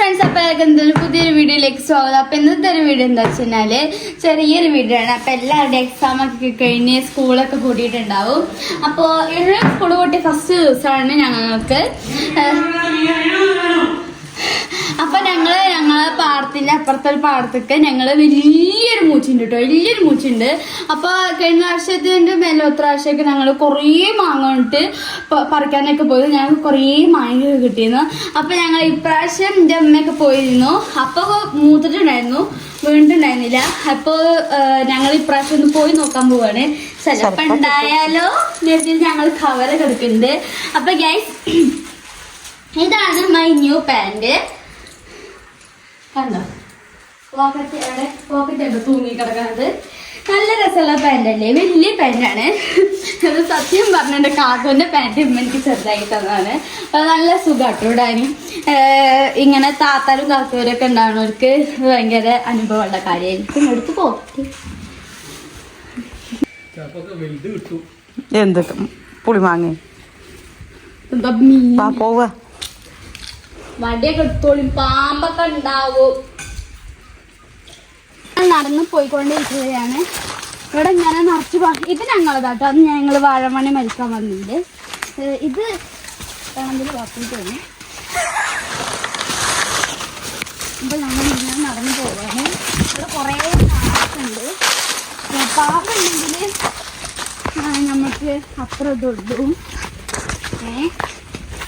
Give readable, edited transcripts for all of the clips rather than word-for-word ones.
Friends, അപ്പോൾ പുതിയൊരു വീഡിയോയിലേക്ക് സ്വാഗതം. അപ്പോൾ ഇന്നത്തെ ഒരു വീഡിയോ എന്താ വെച്ചാൽ ചെറിയൊരു വീഡിയോ ആണ്. അപ്പോൾ എല്ലാവരുടെയും എക്സാം ഒക്കെ കഴിഞ്ഞ് സ്കൂളൊക്കെ കൂട്ടിയിട്ടുണ്ടാവും. അപ്പോൾ ഇവിടെ സ്കൂൾ കൂട്ടി ഫസ്റ്റ് ദിവസമാണ് ഞങ്ങൾക്ക്. അപ്പൊ ഞങ്ങളെ പാടത്തിന്റെ അപ്പുറത്തെ ഒരു പാടത്തൊക്കെ ഞങ്ങള് വലിയൊരു മൂച്ചുണ്ട് കേട്ടോ, വലിയൊരു മൂച്ചുണ്ട്. അപ്പൊ കഴിഞ്ഞ വർഷത്തിന്റെ മേലോത്ര പ്രാവശ്യമൊക്കെ ഞങ്ങൾ കുറേ മാങ്ങ കൊണ്ടിട്ട് പറിക്കാനൊക്കെ പോയി. ഞങ്ങൾക്ക് കുറേ മാങ്ങ കിട്ടിയിരുന്നു. അപ്പൊ ഞങ്ങൾ ഇപ്രാവശ്യം എൻ്റെ അമ്മയൊക്കെ പോയിരുന്നു. അപ്പൊ മൂത്തിട്ടുണ്ടായിരുന്നു, വീണ്ടുണ്ടായിരുന്നില്ല. അപ്പൊ ഞങ്ങൾ ഇപ്രാവശ്യം ഒന്ന് പോയി നോക്കാൻ പോവാണ്. ചിലപ്പോ ഉണ്ടായാലോ ഞങ്ങൾ കവറൊക്കെ എടുക്കുന്നുണ്ട്. അപ്പൊ ഗൈസ്, ഇതാണ് മൈ ന്യൂ പാന്റ്. കണ്ടോ, പോക്കറ്റ് തൂങ്ങി കിടക്കുന്നത്. നല്ല രസമുള്ള പാൻ്റല്ലേ, വലിയ പാൻ്റാണ്. അത് സത്യം പറഞ്ഞ എൻ്റെ കാക്കുവിൻ്റെ പാൻറ്റ് എനിക്ക് ചെറുതായി തന്നതാണ്. അത് നല്ല സുഖമാട്ടോ ഇടാനും. ഇങ്ങനെ താത്താരും കാക്കുവരൊക്കെ ഉണ്ടാവുന്നവർക്ക് ഭയങ്കര അനുഭവമുള്ള കാര്യമായിരിക്കും. എടുത്ത് പോക്കറ്റ് എന്ത് പുളി വാങ്ങി പോവാ, വടിയൊക്കെ എടുത്തോളും, പാമ്പൊക്കെ ഉണ്ടാവും. നടന്ന് പോയിക്കൊണ്ടിരിക്കുകയാണ്. ഇവിടെ ഇങ്ങനെ നിറച്ച് ഇത് ഞങ്ങളതാട്ടോ. അത് ഞങ്ങൾ വാഴമണി മരിക്കാൻ വന്നിട്ടുണ്ട്. ഇത് വേണമെങ്കിൽ വാക്കിൽ തോന്നി. അപ്പോൾ ഞങ്ങൾ ഇങ്ങനെ നടന്ന് പോവാണ്. ഇവിടെ കുറേ പാമ്പുണ്ട്. പാമ്പുണ്ടെങ്കിൽ നമുക്ക് അത്ര ഇതുള്ളൂ.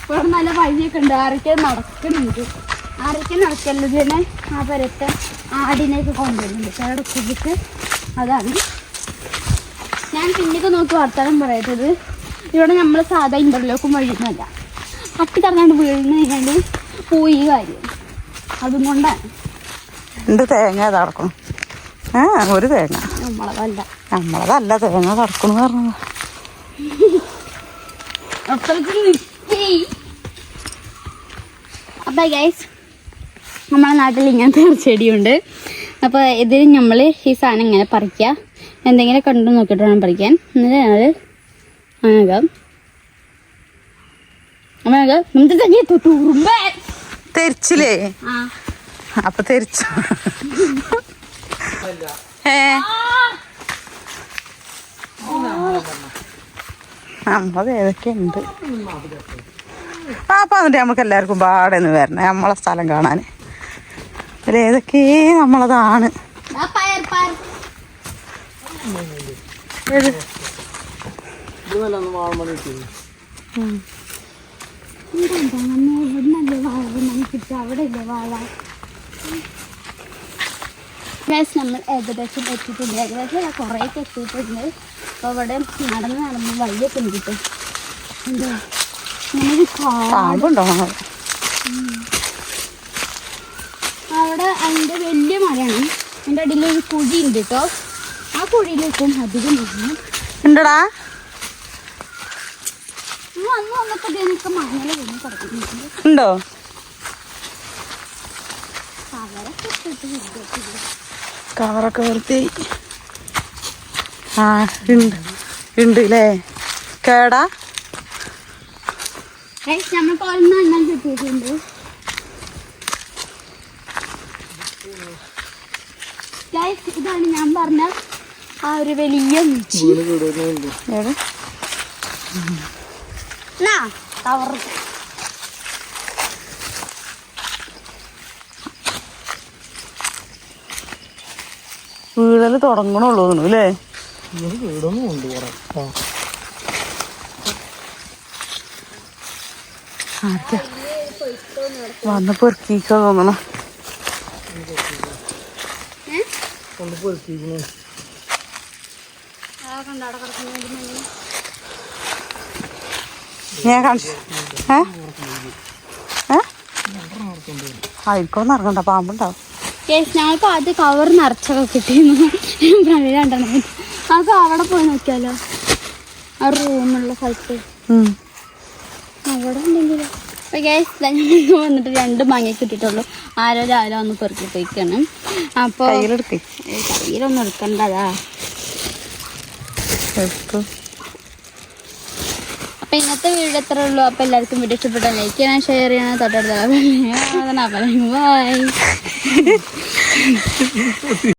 ഇവിടെ നല്ല വഴിയൊക്കെ ഉണ്ട്. ആരൊക്കെ നടക്കുന്നുണ്ട്, ആരൊക്കെ നടക്കല്ലതിനെ ആ പരത്തെ ആടിനെയൊക്കെ കൊണ്ടുവരുന്നുണ്ട് ചേടക്കുതിട്ട്. അതാണ് ഞാൻ പിന്നൊക്കെ നോക്കി വർത്താനം പറയട്ടത്. ഇവിടെ നമ്മൾ സാധാ ഇൻ്റർലോക്കും വഴിയൊന്നുമല്ല, അട്ടി കറങ്ങാണ്ട് വീഴുന്ന കഴിഞ്ഞാൽ പോയി കാര്യം. അതുകൊണ്ടാണ് എന്ത് തേങ്ങ തടക്കണം. ഒരു തേങ്ങ നമ്മളതല്ല തേങ്ങ തടക്കണം പറഞ്ഞത്. അപ്പോൾ ഗൈസ്, നമ്മളെ നാട്ടിൽ ഇങ്ങനത്തെ ഒരു ചെടിയുണ്ട്. അപ്പോൾ ഇതിൽ നമ്മൾ ഈ സാധനം ഇങ്ങനെ പറിക്കുക, എന്തെങ്കിലും കണ്ടു നോക്കിയിട്ട് വേണം പറിക്കാൻ. എന്നിട്ട് ഞങ്ങൾ തെരിച്ചില്ലേ? അപ്പൊ തെരിച്ചു നമ്മളത് ഏതൊക്കെ ഉണ്ട്. അപ്പം എന്നിട്ട് നമുക്ക് എല്ലാവർക്കും പാടെന്ന് വരണേ നമ്മളെ സ്ഥലം കാണാൻ. അതിൽ ഏതൊക്കെ നമ്മളതാണ്. നമ്മൾ ഏകദേശം എത്തിയിട്ടുണ്ട്. ഏകദേശം കുറേയൊക്കെ എത്തിയിട്ടുണ്ട്. അപ്പോൾ ഇവിടെ നടന്ന് വഴിയൊക്കെ ഉണ്ട്. എന്താ പാമ്പുണ്ടോ അവിടെ? അതിൻ്റെ വലിയ മരമാണ്. അതിൻ്റെ അടിയിൽ ഒരു കുഴി ഉണ്ട് കേട്ടോ. ആ കുഴിയിലേക്കും അധികം ഉണ്ടടാ. അന്ന് വന്നപ്പോൾ ഇതിനൊക്കെ മഞ്ഞൾ വീണ് കിടക്കുന്നുണ്ട്. ഉണ്ടോ? കവറൊക്കെ വൃത്തി. ആ ഉണ്ട് ഉണ്ട് അല്ലേ. കേടാ നമ്മളിപ്പോൾ ഒരെണ്ണം എണ്ണം കിട്ടിയിട്ടുണ്ട്. ഇതാണ് ഞാൻ പറഞ്ഞ ആ ഒരു വലിയ വീടല് തുടങ്ങണുള്ളൂ അല്ലേ? വന്ന് പെറുക്കിക്കാ തോന്നണം. ഞാൻ കാണിച്ചു ആയിരിക്കും ഇറങ്ങണ്ട, പാമ്പുണ്ടാവും. ഞങ്ങൾക്ക് ആദ്യം കവർ നിറച്ചൊക്കെ കിട്ടിയിരുന്നു. രണ്ടെണ്ണം നമുക്ക് അവിടെ പോയി നോക്കിയാലോ, ആ റൂമുള്ള സ്ഥലത്ത് അവിടെ ഉണ്ടെങ്കിലോ. അപ്പോൾ ഗ്യാസ് വന്നിട്ട് 2 മാങ്ങ കിട്ടിയിട്ടുള്ളൂ. ആരോ രാവിലെ ഒന്ന് പെറുക്കി പോയിക്കണം. അപ്പോൾ കയ്യിലൊന്നും എടുക്കണ്ടതാ. ഇന്നത്തെ വീഡിയോ എത്ര ഉള്ളൂ. അപ്പൊ എല്ലാവർക്കും വീഡിയോ ഇഷ്ടപ്പെട്ടാൽ ലൈക്ക് ചെയ്യണം, ഷെയർ ചെയ്യണം, തൊട്ടടുത്ത ബൈ.